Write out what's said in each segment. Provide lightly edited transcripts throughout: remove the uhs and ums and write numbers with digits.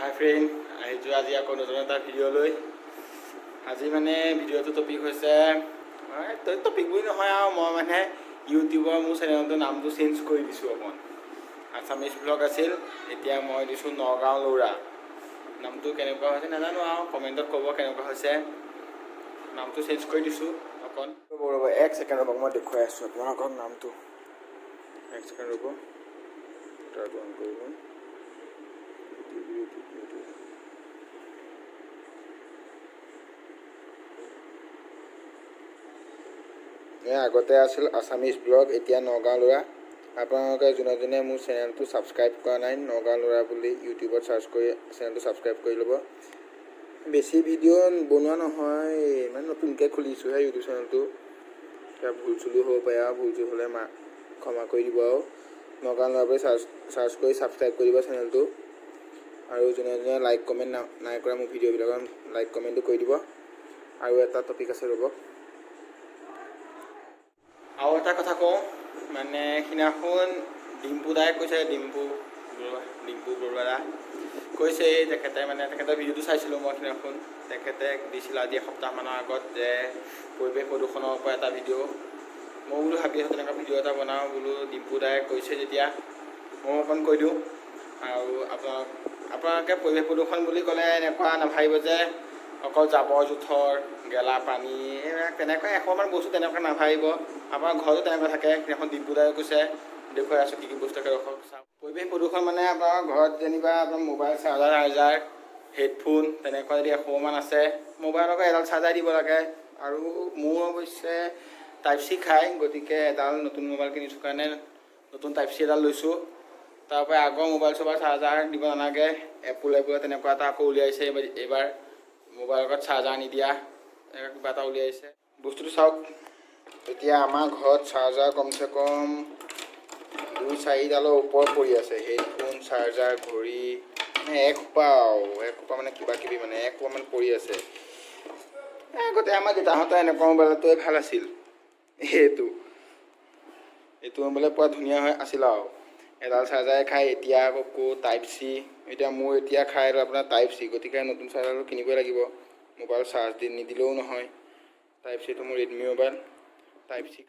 হাই friend, আহিছোঁ আজি আকৌ নতুন এটা ভিডিঅ'লৈ। আজি মানে ভিডিঅ'টো টপিক হৈছে টপিক বুলি নহয় আৰু মই মানে ইউটিউবৰ মোৰ চেনেলটোৰ নামটো চেঞ্জ কৰি দিছোঁ অকণ। আছামিজ ব্লগ আছিল, এতিয়া মই দিছোঁ নগাঁও ল'ৰা। নামটো কেনেকুৱা হৈছে নাজানো আৰু কমেণ্টত ক'ব কেনেকুৱা হৈছে। নামটো চেঞ্জ কৰি দিছোঁ অকণ। ৰ'ব এক ছেকেণ্ড ৰ'ব, মই দেখুৱাই আছোঁ আপোনালোকক নামটো। এক ছেকেণ্ড ৰ'ব, তাৰটো অন কৰিব। আগতে আছিল আছামিজ ব্লগ, এতিয়া নগাঁও ল'ৰা। আপোনালোকে যোনে যোনে মোৰ চেনেলটো ছাবস্ক্ৰাইব কৰা নাই, নগাঁও ল'ৰা বুলি ইউটিউবত চাৰ্চ কৰি চেনেলটো ছাবস্ক্ৰাইব কৰি ল'ব। বেছি ভিডিঅ' বনোৱা নহয়, মানে নতুনকৈ খুলিছোঁহে ইউটিউব চেনেলটো। কিবা ভুল চুলো হ'ব পাৰে আৰু ভুল চুল হ'লে ক্ষমা কৰি দিব আৰু নগাঁও ল'ৰা বুলি চাৰ্চ কৰি ছাবস্ক্ৰাইব কৰি দিব চেনেলটো। আৰু যোনে যোনে লাইক কমেণ্ট নাই কৰা মোৰ ভিডিঅ'বিলাকত লাইক কমেণ্টটো কৰি দিব। আৰু এটা টপিক আছে ৰ'ব, আৰু এটা কথা কওঁ, মানে সিদিনাখন ডিম্পু দাই কৈছে, ডিম্পু বৰুৱা কৈছে, তেখেতৰ ভিডিঅ'টো চাইছিলোঁ মই সিদিনাখন। তেখেতে দিছিল আজি এসপ্তাহমানৰ আগত যে পৰিৱেশ প্ৰদূষণৰ পৰা এটা ভিডিঅ'। মই বোলো ভাবি আছোঁ তেনেকুৱা ভিডিঅ' এটা বনাওঁ বোলো, ডিম্পু দাই কৈছে যেতিয়া মই অকণ কৈ দিওঁ। আৰু আপোনালোকে পৰিৱেশ প্ৰদূষণ বুলি ক'লে এনেকুৱা নাভাবিব যে অকল জাবৰ জোঁথৰ, গেলা পানী, এইবিলাক তেনেকুৱা এশমান বস্তু তেনেকুৱা নাভাবিব। আপোনাৰ ঘৰতো তেনেকুৱা থাকে। সেইদিনাখন ডিম্পু দাই কৈছে, দেখুৱাই আছোঁ কি কি বস্তু থাকে ৰখক চাওক। পৰিৱেশ প্ৰদূষণ মানে আপোনাৰ ঘৰত যেনিবা আপোনাৰ মোবাইল চাৰ্জাৰ, হেডফোন তেনেকুৱা যদি এশমান আছে, মোবাইলৰ পৰা এডাল চাৰ্জাৰ দিব লাগে। আৰু মোৰ অৱশ্যে টাইপ চি খায়, গতিকে এডাল নতুন মোবাইল কিনিছোঁ কাৰণে নতুন টাইপ চি এডাল লৈছোঁ। তাৰপৰা আগৰ মোবাইল চোবাইল চাৰ্জাৰ দিব নালাগে। এপলে তেনেকুৱা এটা আকৌ উলিয়াইছে এইবাৰ মোবাইলৰ লগত চাৰ্জাৰ নিদিয়া কিবা এটা উলিয়াইছে। বস্তুটো চাওক, এতিয়া আমাৰ ঘৰত চাৰ্জাৰ কমচে কম 2-4ডালৰ ওপৰত পৰি আছে। হেডফোন, চাৰ্জাৰ, ঘড়ী, মানে এসোপা মানে কিবা কিবি মানে এসোপামান পৰি আছে। আগতে আমাৰ দেউতাহঁতৰ এনেকুৱা মোবাইলটোৱে ভাল আছিল। এইটো মোবাইলে পুৰা ধুনীয়া হৈ আছিল আৰু এডাল চাৰ্জাৰে খায়। এতিয়া আকৌ টাইপ চি, এতিয়া মোৰ এতিয়া খাই আপোনাৰ টাইপ চি, গতিকে নতুন চাৰ্জাৰটো কিনিবই লাগিব। মোবাইল চাৰ্জ নিদিলেও নহয়। টাইপ চিটো মোৰ ৰেডমি মোবাইল, টাইপ চি।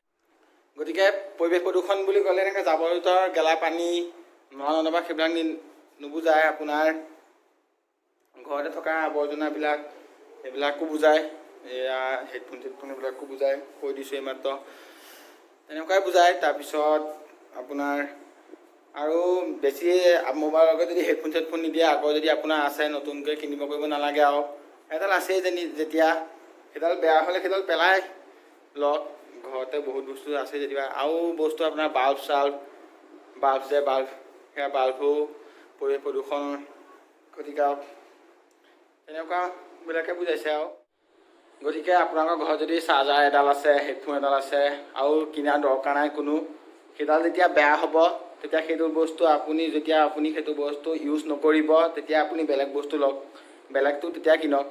গতিকে পৰিৱেশ প্ৰদূষণ বুলি ক'লে এনেকৈ জাবৰ জোঁথৰ, গেলা পানী, নলা নৰ্দমা সেইবিলাক নুবুজায়। আপোনাৰ ঘৰতে থকা আৱৰ্জনাবিলাক সেইবিলাকো বুজায়। এয়া হেডফোন চেডফোন এইবিলাকো বুজায়, কৈ দিছোঁ এইমাত্ৰ। তেনেকুৱাই বুজায়। তাৰপিছত আপোনাৰ আৰু বেছি মোবাইলৰ লগত যদি হেডফোন চেডফোন নিদিয়ে, আগৰ যদি আপোনাৰ আছে নতুনকৈ কিনিব কৰিব নালাগে। আৰু এডাল আছেই যেতিয়া সেইডাল বেয়া হ'লে সেইডাল পেলাই লওক। ঘৰতে বহুত বস্তু আছে যেতিয়া। আৰু বস্তু আপোনাৰ বাল্ব সেয়া বাল্বো পৰিৱেশ প্ৰদূষণ ক্ষতিকাৰক, তেনেকুৱাবিলাকে বুজাইছে আৰু। গতিকে আপোনালোকৰ ঘৰত যদি চাৰ্জাৰ এডাল আছে, হেডফোন এডাল আছে আৰু কিনাৰ দৰকাৰ নাই কোনো, সেইডাল যেতিয়া বেয়া হ'ব তেতিয়া সেইটো বস্তু যেতিয়া আপুনি সেইটো বস্তু ইউজ নকৰিব, তেতিয়া আপুনি বেলেগ বস্তু লওক, বেলেগটো তেতিয়া কিনক।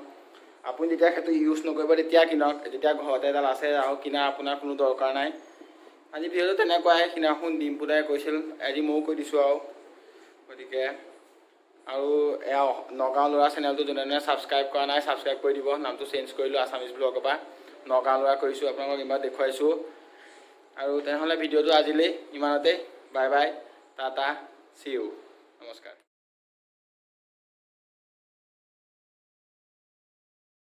আপুনি যেতিয়া সেইটো ইউজ নকৰিব তেতিয়া কিনক, যেতিয়া ঘৰতে এডাল আছে আৰু কিনা আপোনাৰ কোনো দৰকাৰ নাই। আজি ভিডিঅ'টো তেনেকুৱাই, সিদিনাখন ডিম্পু দাই কৈছিল, আজি ময়ো কৈ দিছোঁ আৰু। গতিকে আৰু এয়া নগাঁও ল'ৰা চেনেলটো যোনে যোনে ছাবস্ক্ৰাইব কৰা নাই ছাবস্ক্ৰাইব কৰি দিব। নামটো চেঞ্জ কৰিলোঁ, আছামিজ ব্লগৰ পৰা নগাঁও ল'ৰা কৰিছোঁ, আপোনালোকক ইমান দেখুৱাইছোঁ। আৰু তেনেহ'লে ভিডিঅ'টো আজিলৈ ইমানতেই। Bye bye, tata, see you, নমস্কাৰ।